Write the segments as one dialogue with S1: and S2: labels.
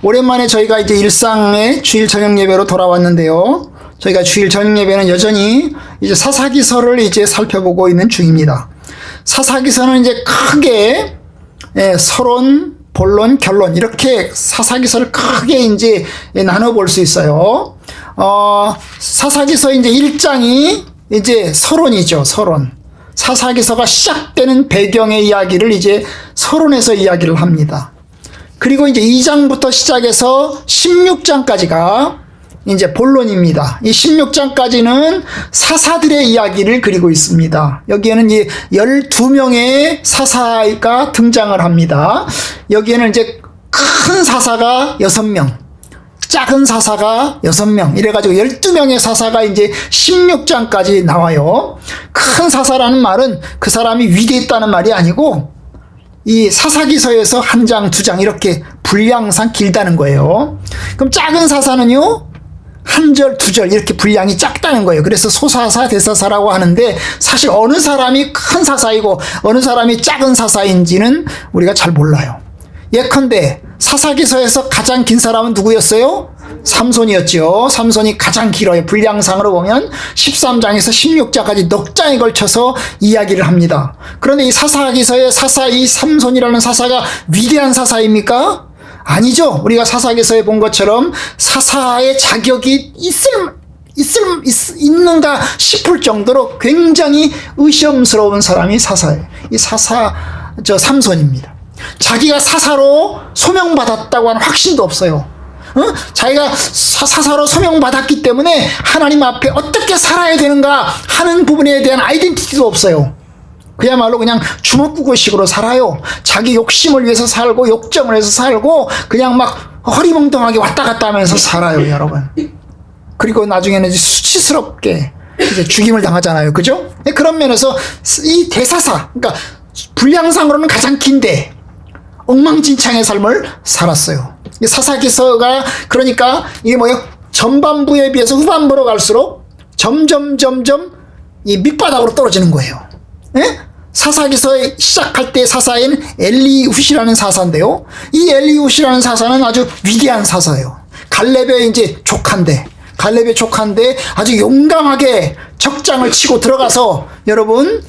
S1: 오랜만에 저희가 이제 일상의 주일 저녁 예배로 돌아왔는데요. 저희가 주일 저녁 예배는 여전히 이제 사사기서를 이제 살펴보고 있는 중입니다. 사사기서는 이제 크게 서론, 본론, 결론 이렇게 사사기서를 크게 이제 나눠볼 수 있어요. 사사기서 이제 1장이 이제 서론이죠. 서론. 사사기서가 시작되는 배경의 이야기를 이제 서론에서 이야기를 합니다. 그리고 이제 2장부터 시작해서 16장까지가 이제 본론입니다. 이 16장까지는 사사들의 이야기를 그리고 있습니다. 여기에는 이제 12명의 사사가 등장을 합니다. 여기에는 이제 큰 사사가 6명, 작은 사사가 6명, 이래가지고 12명의 사사가 이제 16장까지 나와요. 큰 사사라는 말은 그 사람이 위대했다는 말이 아니고 이 사사기서에서 한 장, 두 장 이렇게 분량상 길다는 거예요. 그럼 작은 사사는요, 한 절, 두 절 이렇게 분량이 작다는 거예요. 그래서 소사사, 대사사라고 하는데 사실 어느 사람이 큰 사사이고 어느 사람이 작은 사사인지는 우리가 잘 몰라요. 예컨대 사사기서에서 가장 긴 사람은 누구였어요? 삼손이었죠. 삼손이 가장 길어요. 분량상으로 보면 13장에서 16장까지 넉 장에 걸쳐서 이야기를 합니다. 그런데 이 사사기서의 사사, 이 삼손이라는 사사가 위대한 사사입니까? 아니죠. 우리가 사사기서에 본 것처럼 사사의 자격이 있는가 싶을 정도로 굉장히 의심스러운 사람이 사사예요. 이 삼손입니다. 자기가 사사로 소명받았다고 하는 확신도 없어요. 자기가 사사로 소명받았기 때문에 하나님 앞에 어떻게 살아야 되는가 하는 부분에 대한 아이덴티티도 없어요. 그야말로 그냥 주먹구구식으로 살아요. 자기 욕심을 위해서 살고 욕정을 해서 살고 그냥 막 허리멍덩하게 왔다 갔다 하면서 살아요, 여러분. 그리고 나중에는 이제 수치스럽게 이제 죽임을 당하잖아요. 그죠? 그런 면에서 이 대사사, 그러니까 분량상으로는 가장 긴데 엉망진창의 삶을 살았어요. 사사기서가 그러니까 이게 뭐예요? 전반부에 비해서 후반부로 갈수록 점점 이 밑바닥으로 떨어지는 거예요. 예? 사사기서에 시작할 때 사사인 엘리훗이라는 사사인데요. 이 엘리훗이라는 사사는 아주 위대한 사사예요. 갈렙의 이제 조카인데 아주 용감하게 적장을 치고 들어가서 여러분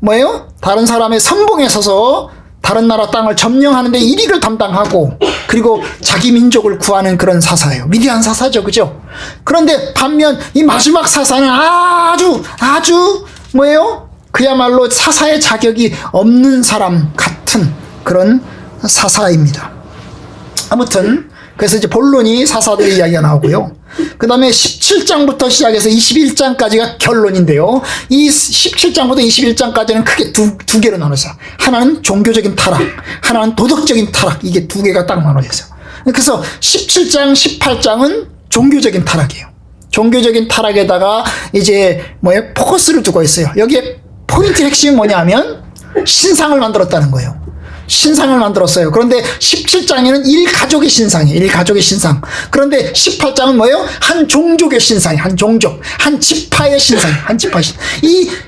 S1: 뭐예요? 다른 사람의 선봉에 서서 다른 나라 땅을 점령하는데 1위를 담당하고 그리고 자기 민족을 구하는 그런 사사예요. 위대한 사사죠. 그죠? 그런데 반면 이 마지막 사사는 아주 뭐예요? 그야말로 사사의 자격이 없는 사람 같은 그런 사사입니다. 아무튼 그래서 이제 본론이 사사들의 이야기가 나오고요. 그 다음에 17장부터 시작해서 21장까지가 결론인데요. 이 17장부터 21장까지는 크게 두 개로 나눠져요. 하나는 종교적인 타락, 하나는 도덕적인 타락. 이게 두 개가 딱 나눠져요. 그래서 17장, 18장은 종교적인 타락이에요. 종교적인 타락에다가 이제 포커스를 두고 있어요. 여기에 포인트 핵심이 뭐냐면 신상을 만들었다는 거예요. 신상을 만들었어요. 그런데 17장에는 일가족의 신상이에요. 일가족의 신상. 그런데 18장은 뭐예요? 한 종족의 신상이, 한 종족, 한 지파의 신상이, 한 지파의 신상.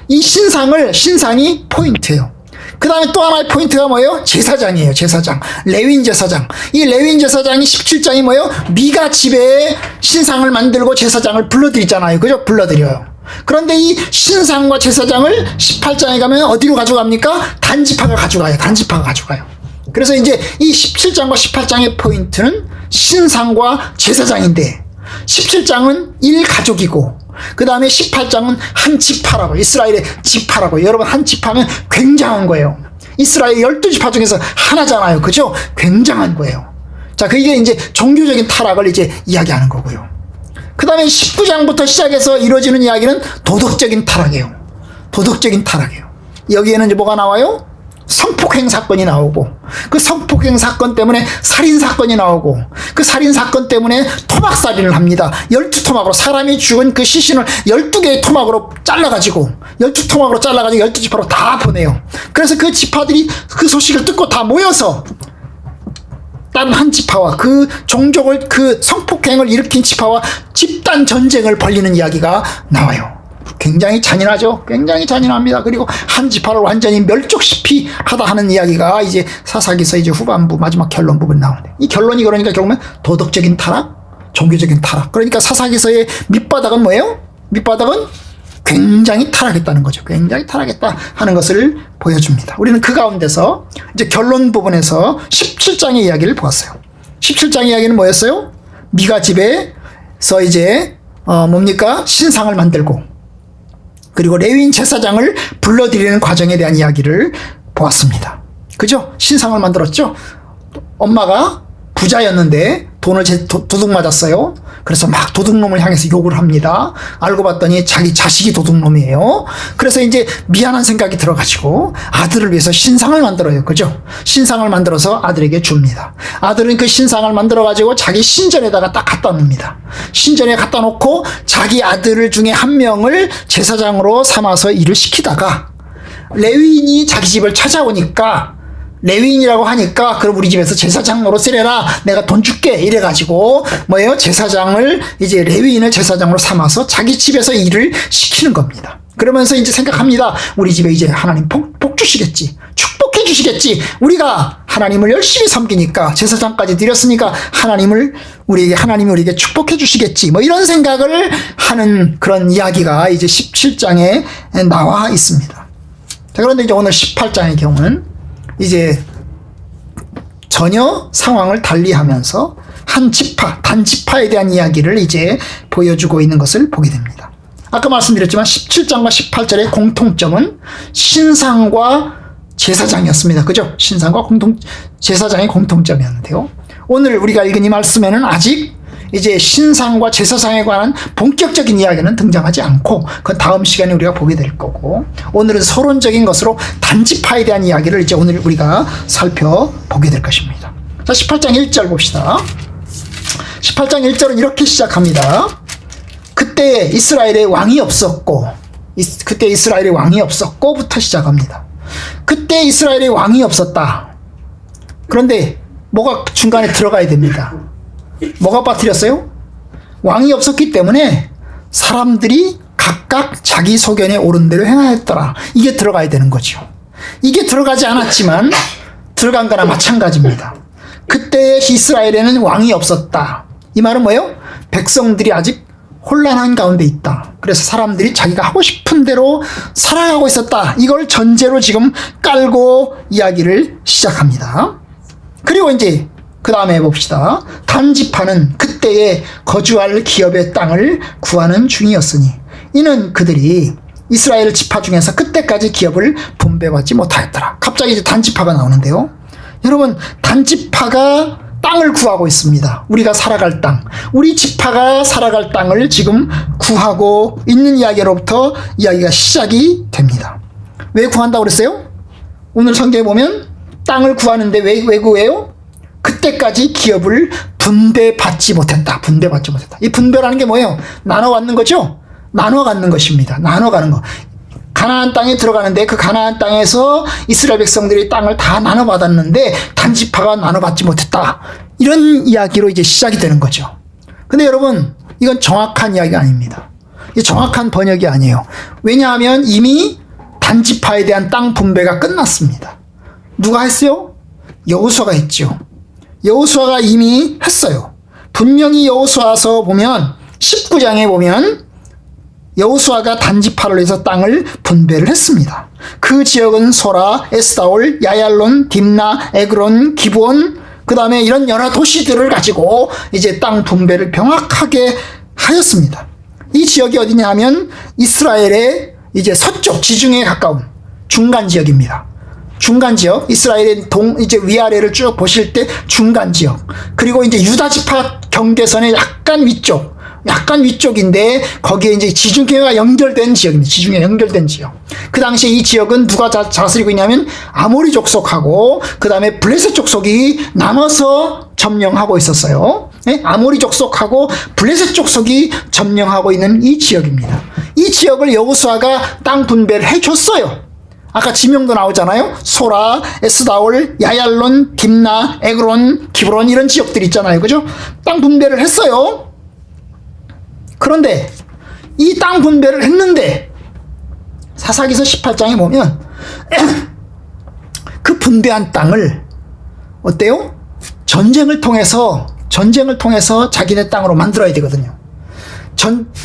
S1: 이 신상이 포인트예요. 그 다음에 또 하나의 포인트가 뭐예요? 제사장이에요. 제사장. 레위인 제사장. 이 레위인 제사장이 17장이 뭐예요? 미가 집에 신상을 만들고 제사장을 불러들이잖아요. 그죠? 불러들여요. 그런데 이 신상과 제사장을 18장에 가면 어디로 가져갑니까? 단지파가 가져가요. 단지파가 가져가요. 그래서 이제 이 17장과 18장의 포인트는 신상과 제사장인데 17장은 일가족이고 그 다음에 18장은 한 지파라고, 이스라엘의 지파라고. 여러분, 한 지파면 굉장한 거예요. 이스라엘 12지파 중에서 하나잖아요. 그죠? 굉장한 거예요. 자, 그게 이제 종교적인 타락을 이제 이야기하는 거고요. 그 다음에 19장부터 시작해서 이루어지는 이야기는 도덕적인 타락이에요. 도덕적인 타락이에요. 여기에는 이제 뭐가 나와요? 성폭행 사건이 나오고, 그 성폭행 사건 때문에 살인 사건이 나오고, 그 살인 사건 때문에 토막살인을 합니다. 12토막으로 사람이 죽은 그 시신을 12개의 토막으로 잘라가지고 12지파로 다 보내요. 그래서 그 지파들이 그 소식을 듣고 다 모여서 다른 한 지파와 그 종족을, 그 성폭행을 일으킨 지파와 집단 전쟁을 벌이는 이야기가 나와요. 굉장히 잔인하죠. 굉장히 잔인합니다. 그리고 한 지파를 완전히 멸족시피 하다 하는 이야기가 이제 사사기서 이제 후반부 마지막 결론 부분 나오는데, 이 결론이 그러니까 결국은 도덕적인 타락, 종교적인 타락. 그러니까 사사기서의 밑바닥은 뭐예요? 밑바닥은 굉장히 타락했다는 거죠. 굉장히 타락했다 하는 것을 보여줍니다. 우리는 그 가운데서 이제 결론 부분에서 17장의 이야기를 보았어요. 17장 이야기는 뭐였어요? 미가 집에서 이제 뭡니까? 신상을 만들고, 그리고 레위인 제사장을 불러들이는 과정에 대한 이야기를 보았습니다. 그죠? 신상을 만들었죠? 엄마가 부자였는데 돈을 도둑 맞았어요. 그래서 막 도둑놈을 향해서 욕을 합니다. 알고 봤더니 자기 자식이 도둑놈이에요. 그래서 이제 미안한 생각이 들어가지고 아들을 위해서 신상을 만들어요. 그죠? 신상을 만들어서 아들에게 줍니다. 아들은 그 신상을 만들어가지고 자기 신전에다가 딱 갖다 놉니다. 신전에 갖다 놓고 자기 아들 중에 한 명을 제사장으로 삼아서 일을 시키다가 레위인이 자기 집을 찾아오니까, 레위인이라고 하니까 그럼 우리 집에서 제사장 노릇해라, 내가 돈 줄게, 이래가지고 뭐예요? 제사장을 이제 레위인을 제사장으로 삼아서 자기 집에서 일을 시키는 겁니다. 그러면서 이제 생각합니다. 우리 집에 이제 하나님 복 주시겠지, 축복해 주시겠지, 우리가 하나님을 열심히 섬기니까 제사장까지 드렸으니까 하나님이 우리에게 축복해 주시겠지, 뭐 이런 생각을 하는 그런 이야기가 이제 17장에 나와 있습니다. 자, 그런데 이제 오늘 18장의 경우는 이제 전혀 상황을 달리하면서 한 지파, 단지파에 대한 이야기를 이제 보여주고 있는 것을 보게 됩니다. 아까 말씀드렸지만 17장과 18절의 공통점은 신상과 제사장이었습니다. 그죠? 신상과 제사장의 공통점이었는데요. 오늘 우리가 읽은 이 말씀에는 아직 이제 신상과 제사장에 관한 본격적인 이야기는 등장하지 않고, 그건 다음 시간에 우리가 보게 될 거고, 오늘은 서론적인 것으로 단지파에 대한 이야기를 이제 오늘 우리가 살펴보게 될 것입니다. 자, 18장 1절 봅시다. 18장 1절은 이렇게 시작합니다. 그때 이스라엘의 왕이 없었고, 부터 시작합니다. 그때 이스라엘의 왕이 없었다. 그런데 뭐가 중간에 들어가야 됩니다. 뭐가 빠뜨렸어요? 왕이 없었기 때문에 사람들이 각각 자기 소견에 옳은 대로 행하였더라. 이게 들어가야 되는 거죠. 이게 들어가지 않았지만 들어간 거나 마찬가지입니다. 그때 이스라엘에는 왕이 없었다. 이 말은 뭐예요? 백성들이 아직 혼란한 가운데 있다. 그래서 사람들이 자기가 하고 싶은 대로 살아가고 있었다. 이걸 전제로 지금 깔고 이야기를 시작합니다. 그리고 이제 그 다음에 봅시다. 단지파는 그때에 거주할 기업의 땅을 구하는 중이었으니 이는 그들이 이스라엘 지파 중에서 그때까지 기업을 분배받지 못하였더라. 갑자기 이제 단지파가 나오는데요. 여러분, 단지파가 땅을 구하고 있습니다. 우리가 살아갈 땅, 우리 지파가 살아갈 땅을 지금 구하고 있는 이야기로부터 이야기가 시작이 됩니다. 왜 구한다고 그랬어요? 오늘 성경에 보면 땅을 구하는데 왜 구해요? 그때까지 기업을 분배받지 못했다. 이 분배라는 게 뭐예요? 나눠 갖는 거죠? 나눠 갖는 것입니다. 나눠 가는 거. 가나안 땅에 들어가는데 그 가나안 땅에서 이스라엘 백성들이 땅을 다 나눠 받았는데 단지파가 나눠 받지 못했다. 이런 이야기로 이제 시작이 되는 거죠. 근데 여러분, 이건 정확한 이야기가 아닙니다. 이게 정확한 번역이 아니에요. 왜냐하면 이미 단지파에 대한 땅 분배가 끝났습니다. 누가 했어요? 여호수아가 했죠. 여호수아가 이미 했어요. 분명히 여호수아서 보면 19장에 보면 여호수아가 단지파를 해서 땅을 분배를 했습니다. 그 지역은 소라, 에스다올, 야얄론, 딥나, 에그론, 기브온, 그 다음에 이런 여러 도시들을 가지고 이제 땅 분배를 명확하게 하였습니다. 이 지역이 어디냐 하면 이스라엘의 이제 서쪽 지중해에 가까운 중간 지역입니다. 중간 지역, 이스라엘의 이제 위아래를 쭉 보실 때 중간 지역. 그리고 이제 유다 지파 경계선의 약간 위쪽인데 거기에 이제 지중해가 연결된 지역입니다. 지중해 연결된 지역. 그 당시에 이 지역은 누가 다스리고 있냐면 아모리 족속하고 그 다음에 블레셋 족속이 나눠서 점령하고 있었어요. 네? 아모리 족속하고 블레셋 족속이 점령하고 있는 이 지역입니다. 이 지역을 여호수아가 땅 분배를 해줬어요. 아까 지명도 나오잖아요. 소라, 에스다올, 야얄론, 딥나, 에그론, 기브론 이런 지역들 있잖아요. 그죠? 땅 분배를 했어요. 그런데 이 땅 분배를 했는데 사사기서 18장에 보면 그 분배한 땅을 어때요? 전쟁을 통해서 자기네 땅으로 만들어야 되거든요.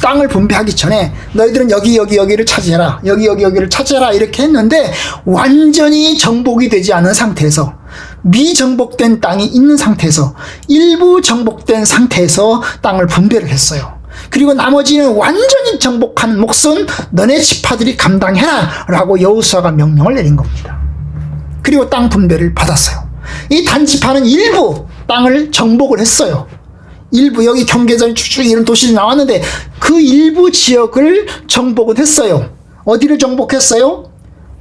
S1: 땅을 분배하기 전에 너희들은 여기를 차지해라. 여기를 차지해라. 이렇게 했는데 완전히 정복이 되지 않은 상태에서 미정복된 땅이 있는 상태에서 일부 정복된 상태에서 땅을 분배를 했어요. 그리고 나머지는 완전히 정복한 몫은 너네 지파들이 감당해라 라고 여호수아가 명령을 내린 겁니다. 그리고 땅 분배를 받았어요. 이 단지파는 일부 땅을 정복을 했어요. 일부 여기 경계선 쭉 이런 도시들이 나왔는데 그 일부 지역을 정복은 했어요. 어디를 정복했어요?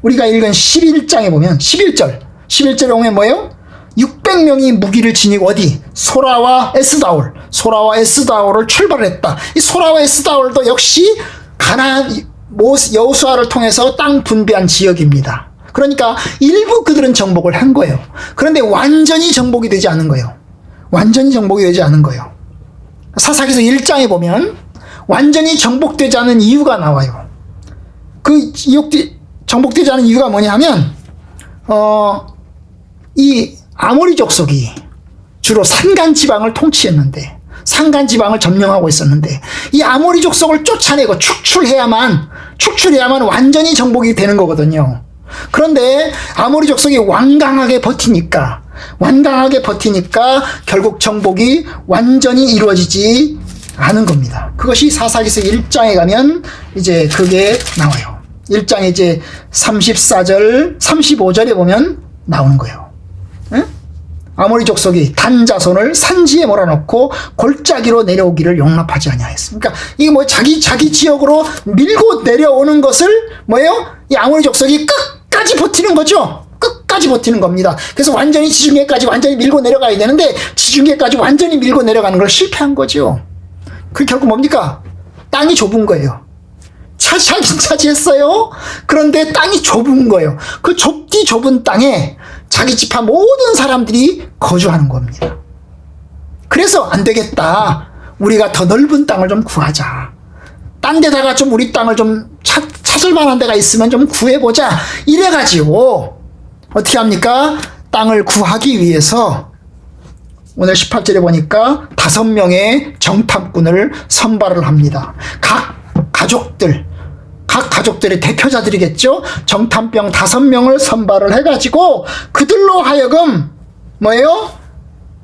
S1: 우리가 읽은 11장에 보면 11절에 보면 뭐예요? 600명이 무기를 지니고 어디? 소라와 에스다올을 출발했다. 이 소라와 에스다올도 역시 가나안 여호수아를 통해서 땅 분배한 지역입니다. 그러니까 일부 그들은 정복을 한 거예요. 그런데 완전히 정복이 되지 않은 거예요. 사사기서 1장에 보면 완전히 정복되지 않은 이유가 나와요. 그 정복되지 않은 이유가 뭐냐 하면 이 아모리 족속이 주로 산간 지방을 통치했는데, 산간 지방을 점령하고 있었는데 이 아모리 족속을 쫓아내고 축출해야만 완전히 정복이 되는 거거든요. 그런데 아모리 족속이 완강하게 버티니까 결국 정복이 완전히 이루어지지 않은 겁니다. 그것이 사사기서 1장에 가면 이제 그게 나와요. 1장에 이제 34절, 35절에 보면 나오는 거예요. 응? 아모리 족속이 단 자손을 산지에 몰아넣고 골짜기로 내려오기를 용납하지 아니하였어. 그러니까 이게 뭐 자기 지역으로 밀고 내려오는 것을 뭐예요? 이 아모리 족속이 끝까지 버티는 거죠. 끝까지 버티는 겁니다. 그래서 완전히 지중해까지 완전히 밀고 내려가야 되는데 지중해까지 완전히 밀고 내려가는 걸 실패한 거죠. 그 결국 뭡니까? 땅이 좁은 거예요. 차지하긴 차지했어요. 그런데 땅이 좁은 거예요. 그 좁은 땅에 자기 지파 모든 사람들이 거주하는 겁니다. 그래서 안 되겠다. 우리가 더 넓은 땅을 좀 구하자. 딴 데다가 좀 우리 땅을 좀 찾을 만한 데가 있으면 좀 구해보자. 이래가지고 어떻게 합니까? 땅을 구하기 위해서 오늘 18절에 보니까 5명의 정탐꾼을 선발을 합니다. 각 가족들의 대표자들이겠죠? 정탐병 5명을 선발을 해가지고 그들로 하여금 뭐예요?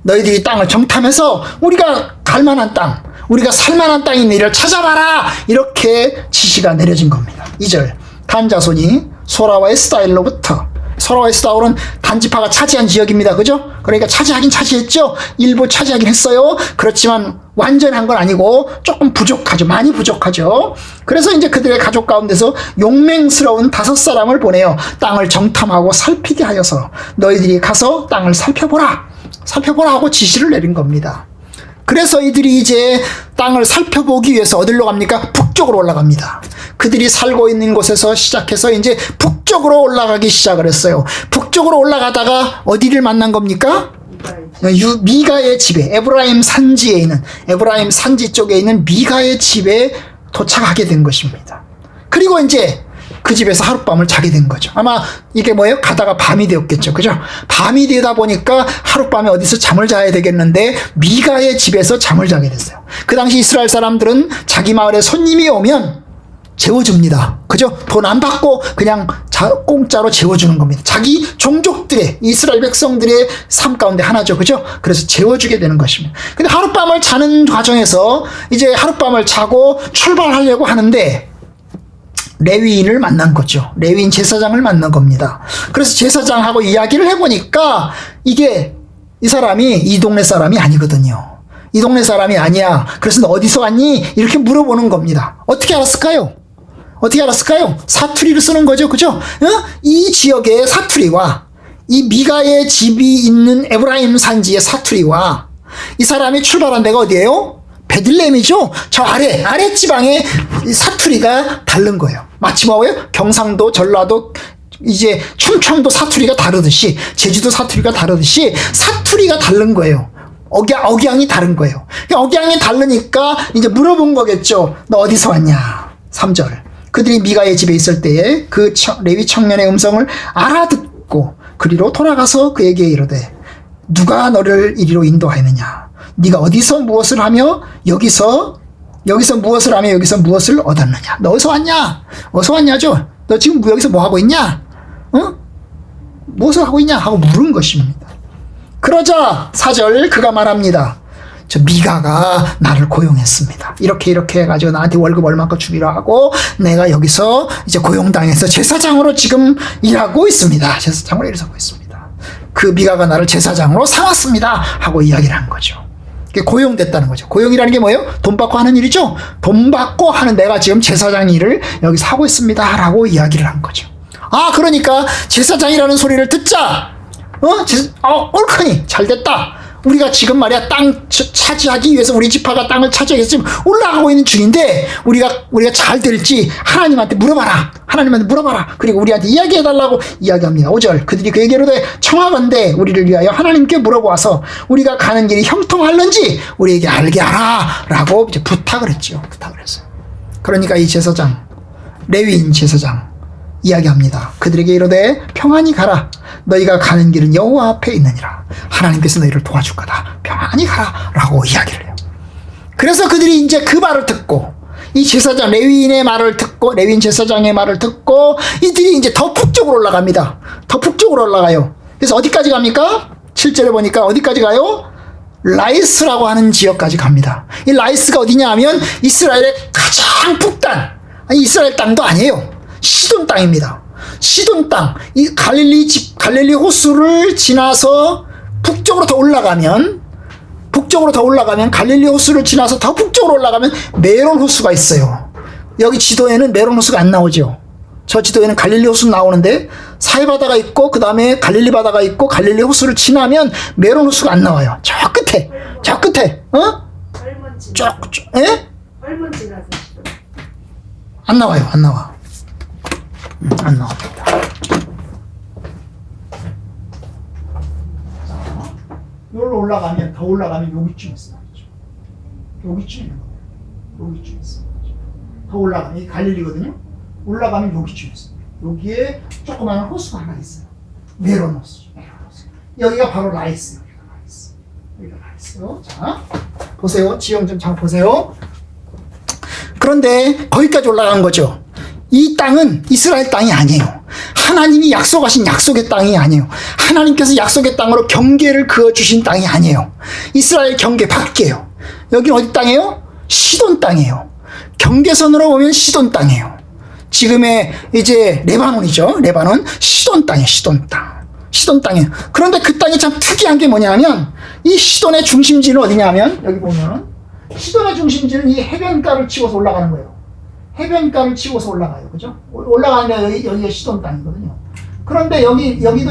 S1: 너희들이 땅을 정탐해서 우리가 갈만한 땅, 우리가 살만한 땅이 있는 이를 찾아봐라! 이렇게 지시가 내려진 겁니다. 2절 단 자손이 소라와 에스다엘로부터, 소라와 에스다엘은 단지파가 차지한 지역입니다. 그죠? 그러니까 차지하긴 차지했죠. 일부 차지하긴 했어요. 그렇지만 완전한 건 아니고 조금 부족하죠. 많이 부족하죠. 그래서 이제 그들의 가족 가운데서 용맹스러운 5사람을 보내요. 땅을 정탐하고 살피게 하여서 너희들이 가서 땅을 살펴보라 하고 지시를 내린 겁니다. 그래서 이들이 이제 땅을 살펴보기 위해서 어디로 갑니까? 북쪽으로 올라갑니다. 그들이 살고 있는 곳에서 시작해서 이제 북쪽으로 올라가기 시작을 했어요. 북쪽으로 올라가다가 어디를 만난 겁니까? 미가의 집에, 에브라임 산지 쪽에 있는 미가의 집에 도착하게 된 것입니다. 그리고 이제 그 집에서 하룻밤을 자게 된 거죠. 아마 이게 뭐예요? 가다가 밤이 되었겠죠. 그죠? 밤이 되다 보니까 하룻밤에 어디서 잠을 자야 되겠는데 미가의 집에서 잠을 자게 됐어요. 그 당시 이스라엘 사람들은 자기 마을에 손님이 오면 재워줍니다. 그죠? 돈 안 받고 그냥 공짜로 재워주는 겁니다. 자기 종족들의, 이스라엘 백성들의 삶 가운데 하나죠. 그죠? 그래서 재워주게 되는 것입니다. 근데 하룻밤을 자는 과정에서 이제 하룻밤을 자고 출발하려고 하는데 레위인을 만난 거죠. 레위인 제사장을 만난 겁니다. 그래서 제사장하고 이야기를 해보니까 이게 이 사람이 이 동네 사람이 아니거든요. 이 동네 사람이 아니야. 그래서 너 어디서 왔니? 이렇게 물어보는 겁니다. 어떻게 알았을까요? 사투리를 쓰는 거죠. 그죠? 이 지역의 사투리와 이 미가의 집이 있는 에브라임 산지의 사투리와 이 사람이 출발한 데가 어디예요? 베들레헴이죠. 저 아랫지방의 사투리가 다른 거예요. 마치 뭐예요? 경상도, 전라도, 이제 충청도 사투리가 다르듯이, 제주도 사투리가 다르듯이 사투리가 다른 거예요. 억양이 다른 거예요. 억양이 다르니까 이제 물어본 거겠죠. 너 어디서 왔냐? 3절. 그들이 미가의 집에 있을 때에 그 레위 청년의 음성을 알아듣고 그리로 돌아가서 그에게 이르되 누가 너를 이리로 인도하였느냐? 네가 어디서 무엇을 하며 여기서 무엇을 하며 여기서 무엇을 얻었느냐? 너 어디서 왔냐? 어디서 왔냐죠? 너 지금 여기서 뭐 하고 있냐? 무엇을 하고 있냐? 하고 물은 것입니다. 그러자 4절 그가 말합니다. 저 미가가 나를 고용했습니다. 이렇게 해가지고 나한테 월급 얼마큼 주기로 하고 내가 여기서 이제 고용당해서 제사장으로 지금 일하고 있습니다. 제사장으로 일하고 있습니다. 그 미가가 나를 제사장으로 삼았습니다. 하고 이야기를 한 거죠. 고용됐다는 거죠. 고용이라는 게 뭐예요? 돈 받고 하는 일이죠. 돈 받고 하는 내가 지금 제사장 일을 여기서 하고 있습니다. 라고 이야기를 한 거죠. 그러니까 제사장이라는 소리를 듣자 옳거니 잘됐다. 우리가 지금 말이야 땅 차지하기 위해서 우리 지파가 땅을 차지하기 위해서 지금 올라가고 있는 중인데 우리가 잘 될지 하나님한테 물어봐라. 그리고 우리한테 이야기해달라고 이야기합니다. 5절 그들이 그에게 이르되 청하건대 우리를 위하여 하나님께 물어보아서 우리가 가는 길이 형통할는지 우리에게 알게 하라 라고 이제 부탁을 했어요. 그러니까 이 제사장 레위인 제사장 이야기합니다. 그들에게 이르되 평안히 가라. 너희가 가는 길은 여호와 앞에 있느니라. 하나님께서 너희를 도와줄 거다. 평안히 가라. 라고 이야기를 해요. 그래서 그들이 이제 그 말을 듣고 이 제사장 레위인의 말을 듣고 레위인 제사장의 말을 듣고 이들이 이제 더 북쪽으로 올라갑니다. 더 북쪽으로 올라가요. 그래서 어디까지 갑니까? 7절에 보니까 어디까지 가요? 라이스라고 하는 지역까지 갑니다. 이 라이스가 어디냐 하면 이스라엘의 가장 북단, 이스라엘 땅도 아니에요. 시돈 땅입니다. 시돈 땅, 이 갈릴리 호수를 지나서 북쪽으로 더 올라가면 갈릴리 호수를 지나서 더 북쪽으로 올라가면 메론 호수가 있어요. 여기 지도에는 메론 호수가 안 나오죠. 저 지도에는 갈릴리 호수 나오는데 사해 바다가 있고 그 다음에 갈릴리 바다가 있고 갈릴리 호수를 지나면 메론 호수가 안 나와요. 저 끝에,
S2: 얼마 지나서
S1: 안 나와요. 안 나옵니다. 여기로 올라가면 여기쯤 있어요. 여기쯤 있어요. 더 올라가면 이게 갈릴리거든요. 올라가면 여기쯤 있어요. 여기에 조그마한 호수가 하나 있어요. 메론 호수. 여기가 바로 라이스. 여기가 라이스요. 자, 보세요. 지형 좀 잘 보세요. 그런데 거기까지 올라간 거죠. 이 땅은 이스라엘 땅이 아니에요. 하나님이 약속하신 약속의 땅이 아니에요. 하나님께서 약속의 땅으로 경계를 그어주신 땅이 아니에요. 이스라엘 경계 밖이에요. 여기는 어디 땅이에요? 시돈 땅이에요. 경계선으로 보면 시돈 땅이에요. 지금의 이제 레바논이죠. 레바논 시돈 땅이에요. 시돈 땅이에요. 그런데 그 땅이 참 특이한 게 뭐냐면 이 시돈의 중심지는 어디냐면 여기 보면 시돈의 중심지는 이 해변가를 치고서 올라가는 거예요. 해변가를 치고서 올라가요. 그죠? 올라가는데 여기가 시돈 땅이거든요. 그런데 여기도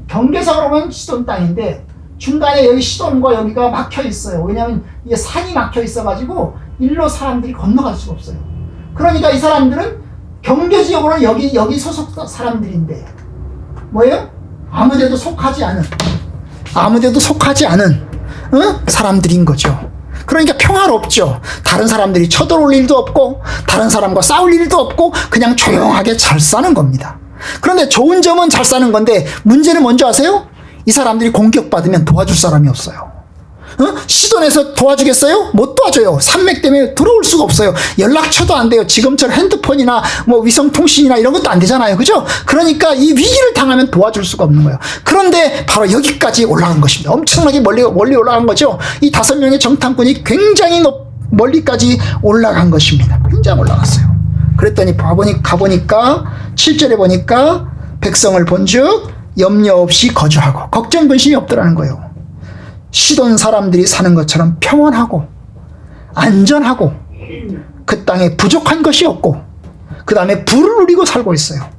S1: 경계선으로 보면 시돈 땅인데 중간에 여기 시돈과 여기가 막혀 있어요. 왜냐하면 이게 산이 막혀 있어가지고 일로 사람들이 건너갈 수가 없어요. 그러니까 이 사람들은 경계지역으로는 여기 소속 사람들인데 뭐예요? 아무데도 속하지 않은 사람들인 거죠. 그러니까 평화롭죠. 다른 사람들이 쳐들어올 일도 없고 다른 사람과 싸울 일도 없고 그냥 조용하게 잘 사는 겁니다. 그런데 좋은 점은 잘 사는 건데 문제는 뭔지 아세요? 이 사람들이 공격받으면 도와줄 사람이 없어요. 시돈에서 도와주겠어요? 못 도와줘요. 산맥 때문에 들어올 수가 없어요. 연락처도 안 돼요. 지금처럼 핸드폰이나 뭐 위성통신이나 이런 것도 안 되잖아요. 그죠? 그러니까 이 위기를 당하면 도와줄 수가 없는 거예요. 그런데 바로 여기까지 올라간 것입니다. 엄청나게 멀리 올라간 거죠. 이 5명의 정탐꾼이 굉장히 멀리까지 올라간 것입니다. 굉장히 올라갔어요. 그랬더니 가보니까 7절에 보니까 백성을 본즉 염려 없이 거주하고 걱정 근심이 없더라는 거예요. 시돈 사람들이 사는 것처럼 평온하고 안전하고 그 땅에 부족한 것이 없고 그 다음에 부를 누리고 살고 있어요.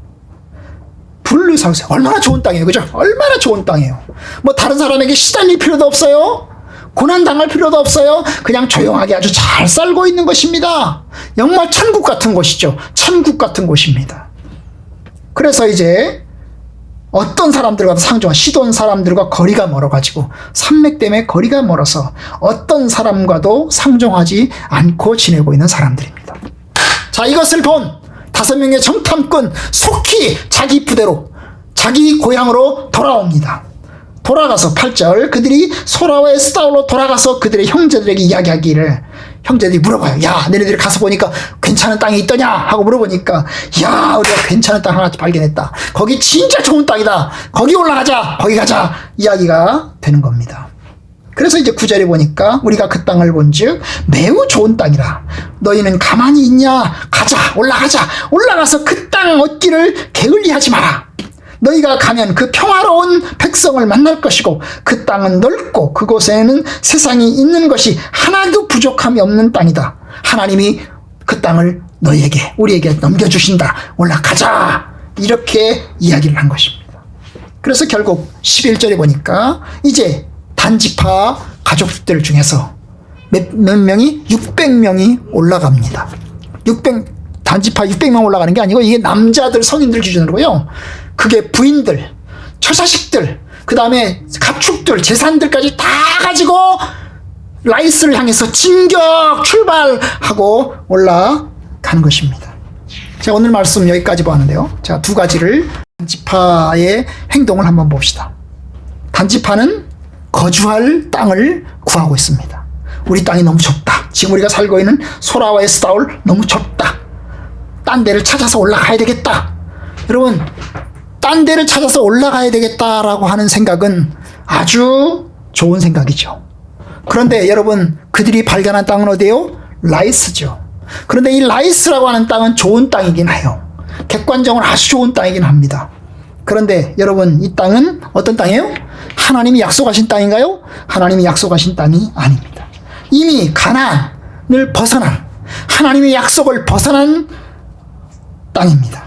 S1: 부를 누리고 살고 있어요. 얼마나 좋은 땅이에요. 그죠? 얼마나 좋은 땅이에요. 뭐 다른 사람에게 시달릴 필요도 없어요. 고난당할 필요도 없어요. 그냥 조용하게 아주 잘 살고 있는 것입니다. 정말 천국 같은 곳이죠. 천국 같은 곳입니다. 그래서 이제 어떤 사람들과 상종한 시돈 사람들과 거리가 멀어가지고 산맥 때문에 거리가 멀어서 어떤 사람과도 상종하지 않고 지내고 있는 사람들입니다. 자, 이것을 본 5명의 정탐꾼 속히 자기 부대로 자기 고향으로 돌아옵니다. 돌아가서 8절 그들이 소라와 에스타올로 돌아가서 그들의 형제들에게 이야기하기를 형제들이 물어봐요. 야 너네들이 가서 보니까 괜찮은 땅이 있더냐 하고 물어보니까 야 우리가 괜찮은 땅 하나 발견했다. 거기 진짜 좋은 땅이다. 거기 올라가자. 거기 가자. 이야기가 되는 겁니다. 그래서 이제 9절에 보니까 우리가 그 땅을 본즉 매우 좋은 땅이라. 너희는 가만히 있냐? 가자. 올라가자. 올라가서 그 땅 얻기를 게을리하지 마라. 너희가 가면 그 평화로운 백성을 만날 것이고 그 땅은 넓고 그곳에는 세상이 있는 것이 하나도 부족함이 없는 땅이다. 하나님이 그 땅을 너희에게 우리에게 넘겨주신다. 올라가자. 이렇게 이야기를 한 것입니다. 그래서 결국 11절에 보니까 이제 단지파 가족들 중에서 몇 명이 600명이 올라갑니다. 단지파 600명 올라가는 게 아니고 이게 남자들 성인들 기준으로요. 그게 부인들, 처자식들, 그 다음에 가축들, 재산들까지 다 가지고 라이스를 향해서 진격 출발하고 올라가는 것입니다. 제가 오늘 말씀 여기까지 보았는데요. 자, 2가지를 단지파의 행동을 한번 봅시다. 단지파는 거주할 땅을 구하고 있습니다. 우리 땅이 너무 좁다. 지금 우리가 살고 있는 소라와 에스타올 너무 좁다. 딴 데를 찾아서 올라가야 되겠다. 여러분, 딴 데를 찾아서 올라가야 되겠다라고 하는 생각은 아주 좋은 생각이죠. 그런데 여러분, 그들이 발견한 땅은 어디예요? 라이스죠. 그런데 이 라이스라고 하는 땅은 좋은 땅이긴 해요. 객관적으로 아주 좋은 땅이긴 합니다. 그런데 여러분, 이 땅은 어떤 땅이에요? 하나님이 약속하신 땅인가요? 하나님이 약속하신 땅이 아닙니다. 이미 가나안을 벗어난, 하나님의 약속을 벗어난 땅입니다.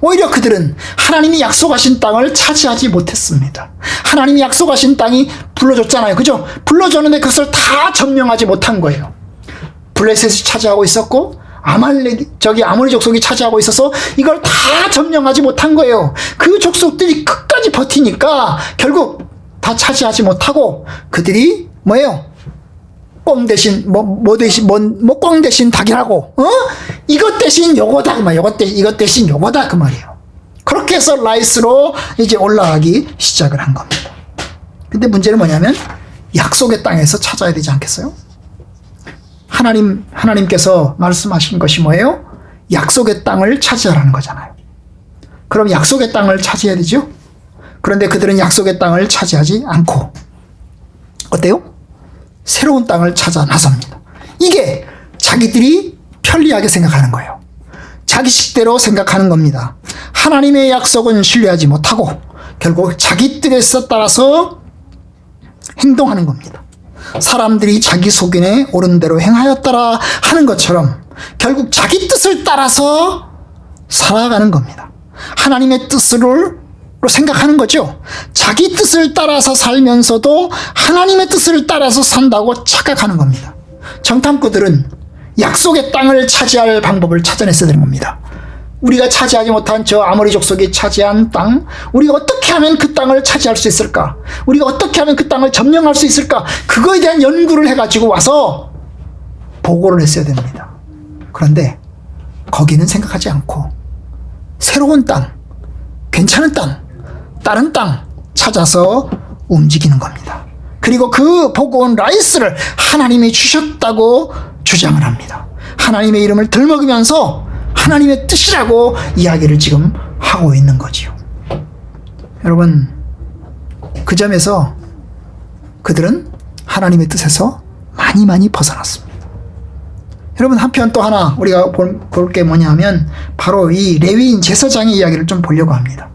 S1: 오히려 그들은 하나님이 약속하신 땅을 차지하지 못했습니다. 하나님이 약속하신 땅이 불러줬잖아요. 그죠? 불러줬는데 그것을 다 점령하지 못한 거예요. 블레셋이 차지하고 있었고 아모리 족속이 차지하고 있어서 이걸 다 점령하지 못한 거예요. 그 족속들이 끝까지 버티니까 결국 다 차지하지 못하고 그들이 뭐예요? 꽁 대신 꽁 대신 닭이라고, 이것 대신 요거다 그 말, 이것 대신 요거다 그 말이에요. 그렇게 해서 라이스로 이제 올라가기 시작을 한 겁니다. 근데 문제는 뭐냐면 약속의 땅에서 찾아야 되지 않겠어요? 하나님께서 말씀하신 것이 뭐예요? 약속의 땅을 차지하라는 거잖아요. 그럼 약속의 땅을 차지해야 되죠? 그런데 그들은 약속의 땅을 차지하지 않고 어때요? 새로운 땅을 찾아 나섭니다. 이게 자기들이 편리하게 생각하는 거예요. 자기 식대로 생각하는 겁니다. 하나님의 약속은 신뢰하지 못하고 결국 자기 뜻에 따라서 행동하는 겁니다. 사람들이 자기 속인에 옳은 대로 행하였더라 하는 것처럼 결국 자기 뜻을 따라서 살아가는 겁니다. 하나님의 뜻으로 생각하는 거죠. 자기 뜻을 따라서 살면서도 하나님의 뜻을 따라서 산다고 착각하는 겁니다. 정탐꾼들은 약속의 땅을 차지할 방법을 찾아냈어야 되는 겁니다. 우리가 차지하지 못한 저 아모리 족속이 차지한 땅, 우리가 어떻게 하면 그 땅을 차지할 수 있을까? 우리가 어떻게 하면 그 땅을 점령할 수 있을까? 그거에 대한 연구를 해가지고 와서 보고를 했어야 됩니다. 그런데 거기는 생각하지 않고 새로운 땅, 괜찮은 땅, 다른 땅 찾아서 움직이는 겁니다. 그리고 그 보고 온 라이스를 하나님이 주셨다고 주장을 합니다. 하나님의 이름을 들먹이면서 하나님의 뜻이라고 이야기를 지금 하고 있는 거지요. 여러분, 그 점에서 그들은 하나님의 뜻에서 많이 벗어났습니다. 여러분, 한편 또 하나 우리가 볼 게 뭐냐면 바로 이 레위인 제사장의 이야기를 좀 보려고 합니다.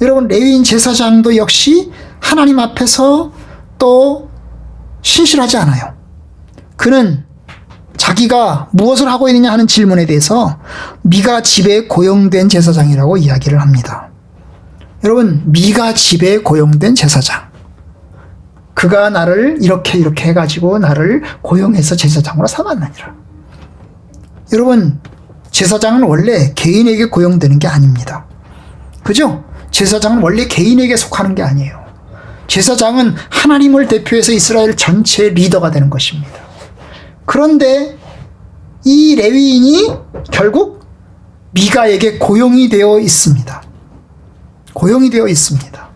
S1: 여러분, 레위인 제사장도 역시 하나님 앞에서 또 신실하지 않아요. 그는 자기가 무엇을 하고 있느냐 하는 질문에 대해서 미가 집에 고용된 제사장이라고 이야기를 합니다. 여러분, 미가 집에 고용된 제사장, 그가 나를 이렇게 해가지고 나를 고용해서 제사장으로 삼았느니라. 여러분, 제사장은 원래 개인에게 고용되는 게 아닙니다. 그죠? 제사장은 원래 개인에게 속하는 게 아니에요. 제사장은 하나님을 대표해서 이스라엘 전체의 리더가 되는 것입니다. 그런데 이 레위인이 결국 미가에게 고용이 되어 있습니다. 고용이 되어 있습니다.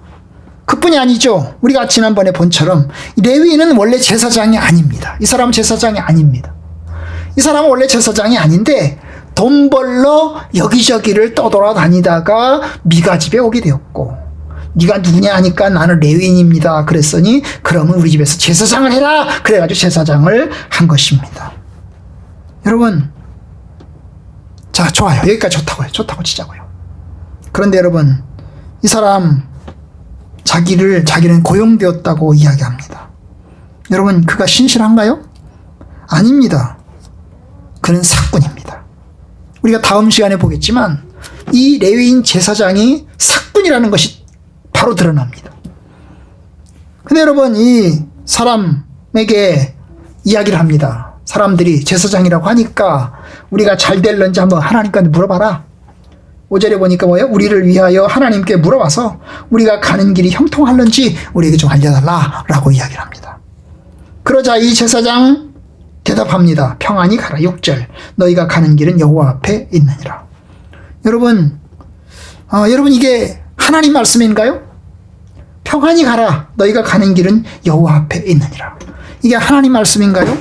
S1: 그뿐이 아니죠. 우리가 지난번에 본처럼 레위인은 원래 제사장이 아닙니다. 이 사람은 제사장이 아닙니다. 이 사람은 원래 제사장이 아닌데 돈 벌러 여기저기를 떠돌아다니다가 미가 집에 오게 되었고, 네가 누구냐 하니까 나는 레위인입니다. 그랬더니 그러면 우리 집에서 제사장을 해라. 그래가지고 제사장을 한 것입니다. 여러분, 자, 좋아요. 여기까지 좋다고요. 좋다고 치자고요. 그런데 여러분, 이 사람 자기는 고용되었다고 이야기합니다. 여러분, 그가 신실한가요? 아닙니다. 그는 사꾼입니다. 우리가 다음 시간에 보겠지만 이 레위인 제사장이 사꾼이라는 것이 바로 드러납니다. 근데 여러분, 이 사람에게 이야기를 합니다. 사람들이 제사장이라고 하니까 우리가 잘 될런지 한번 하나님께 물어봐라. 5절에 보니까 뭐예요? 우리를 위하여 하나님께 물어봐서 우리가 가는 길이 형통할런지 우리에게 좀 알려달라 라고 이야기를 합니다. 그러자 이 제사장 대답합니다. 평안히 가라. 6절, 너희가 가는 길은 여호와 앞에 있느니라. 여러분, 여러분, 이게 하나님 말씀인가요? 평안히 가라. 너희가 가는 길은 여호와 앞에 있느니라. 이게 하나님 말씀인가요?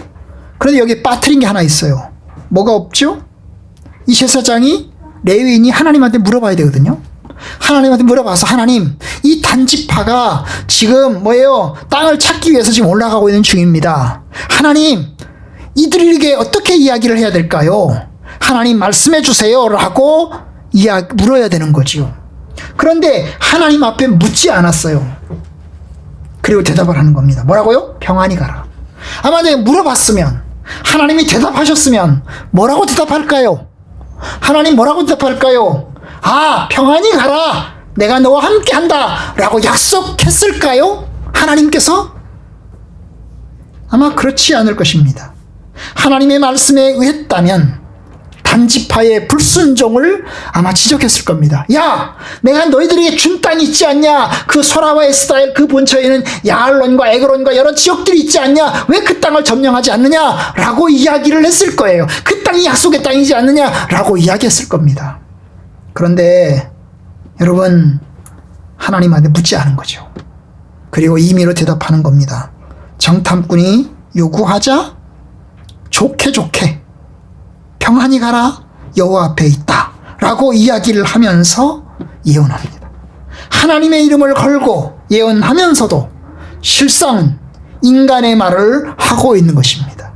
S1: 그런데 여기 빠뜨린 게 하나 있어요. 뭐가 없죠? 이 제사장이, 레위인이 하나님한테 물어봐야 되거든요. 하나님한테 물어봐서, 하나님, 이 단지파가 지금 뭐예요? 땅을 찾기 위해서 지금 올라가고 있는 중입니다. 하나님, 이들에게 어떻게 이야기를 해야 될까요? 하나님 말씀해 주세요 라고 물어야 되는 거지요. 그런데 하나님 앞에 묻지 않았어요. 그리고 대답을 하는 겁니다. 뭐라고요? 평안히 가라. 아마 내가 물어봤으면, 하나님이 대답하셨으면 뭐라고 대답할까요? 하나님 뭐라고 대답할까요? 아, 평안히 가라. 내가 너와 함께 한다 라고 약속했을까요? 하나님께서? 아마 그렇지 않을 것입니다. 하나님의 말씀에 의했다면 단지파의 불순종을 아마 지적했을 겁니다. 야, 내가 너희들에게 준 땅이 있지 않냐? 그 소라와 에스라엘 그 본처에는 야알론과 에그론과 여러 지역들이 있지 않냐? 왜 그 땅을 점령하지 않느냐? 라고 이야기를 했을 거예요. 그 땅이 약속의 땅이지 않느냐? 라고 이야기했을 겁니다. 그런데 여러분, 하나님한테 묻지 않은 거죠. 그리고 임의로 대답하는 겁니다. 정탐꾼이 요구하자 좋게 평안히 가라. 여호와 앞에 있다 라고 이야기를 하면서 예언합니다. 하나님의 이름을 걸고 예언하면서도 실상 인간의 말을 하고 있는 것입니다.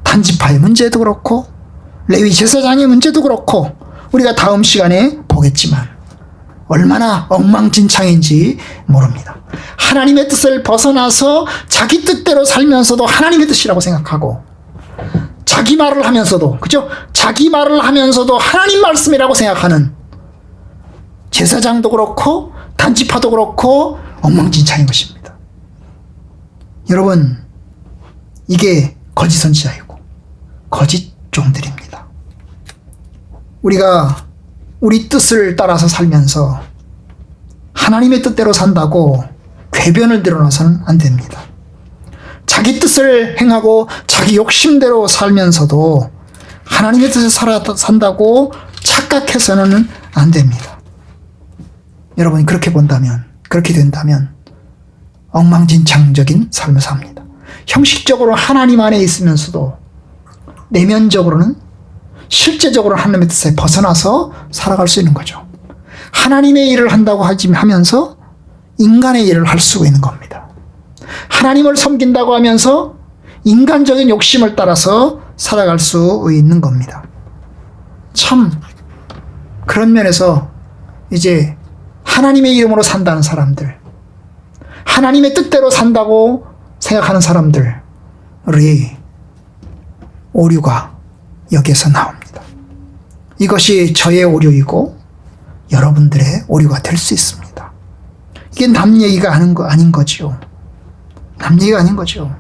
S1: 단지파의 문제도 그렇고 레위 제사장의 문제도 그렇고 우리가 다음 시간에 보겠지만 얼마나 엉망진창인지 모릅니다. 하나님의 뜻을 벗어나서 자기 뜻대로 살면서도 하나님의 뜻이라고 생각하고, 자기 말을 하면서도, 그죠? 자기 말을 하면서도 하나님 말씀이라고 생각하는 제사장도 그렇고 단지파도 그렇고 엉망진창인 것입니다. 여러분, 이게 거짓 선지자이고 거짓 종들입니다. 우리가 우리 뜻을 따라서 살면서 하나님의 뜻대로 산다고 궤변을 드러나서는 안 됩니다. 자기 뜻을 행하고 자기 욕심대로 살면서도 하나님의 뜻을 산다고 착각해서는 안 됩니다. 여러분이 그렇게 된다면 엉망진창적인 삶을 삽니다. 형식적으로 하나님 안에 있으면서도 내면적으로는, 실제적으로 하나님의 뜻에 벗어나서 살아갈 수 있는 거죠. 하나님의 일을 한다고 하면서 인간의 일을 할 수 있는 겁니다. 하나님을 섬긴다고 하면서 인간적인 욕심을 따라서 살아갈 수 있는 겁니다. 참, 그런 면에서 이제 하나님의 이름으로 산다는 사람들, 하나님의 뜻대로 산다고 생각하는 사람들의 오류가 여기에서 나옵니다. 이것이 저의 오류이고 여러분들의 오류가 될 수 있습니다. 이게 남 얘기가 아닌 거지요. 남 얘기가 아닌 거죠.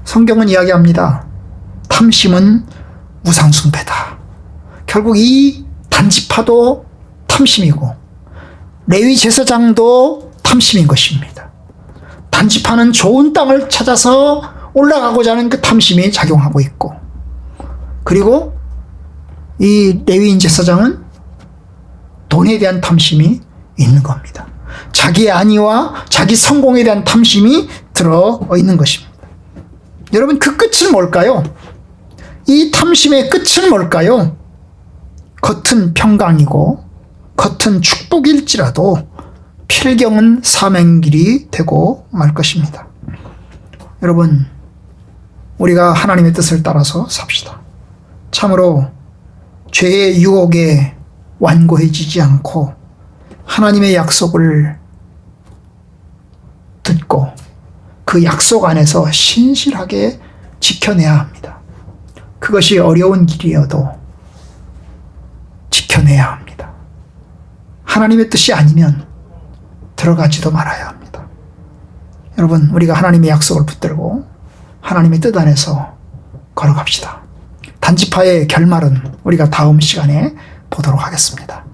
S1: 성경은 이야기합니다. 탐심은 우상숭배다. 결국 이 단지파도 탐심이고 레위 제사장도 탐심인 것입니다. 단지파는 좋은 땅을 찾아서 올라가고자 하는 그 탐심이 작용하고 있고, 그리고 이 레위인 제사장은 돈에 대한 탐심이 있는 겁니다. 자기의 안위와 자기 성공에 대한 탐심이 들어 있는 것입니다. 여러분, 그 끝은 뭘까요? 이 탐심의 끝은 뭘까요? 겉은 평강이고 겉은 축복일지라도 필경은 사명길이 되고 말 것입니다. 여러분, 우리가 하나님의 뜻을 따라서 삽시다. 참으로 죄의 유혹에 완고해지지 않고 하나님의 약속을 듣고 그 약속 안에서 신실하게 지켜내야 합니다. 그것이 어려운 길이어도 지켜내야 합니다. 하나님의 뜻이 아니면 들어가지도 말아야 합니다. 여러분, 우리가 하나님의 약속을 붙들고 하나님의 뜻 안에서 걸어갑시다. 단지파의 결말은 우리가 다음 시간에 보도록 하겠습니다.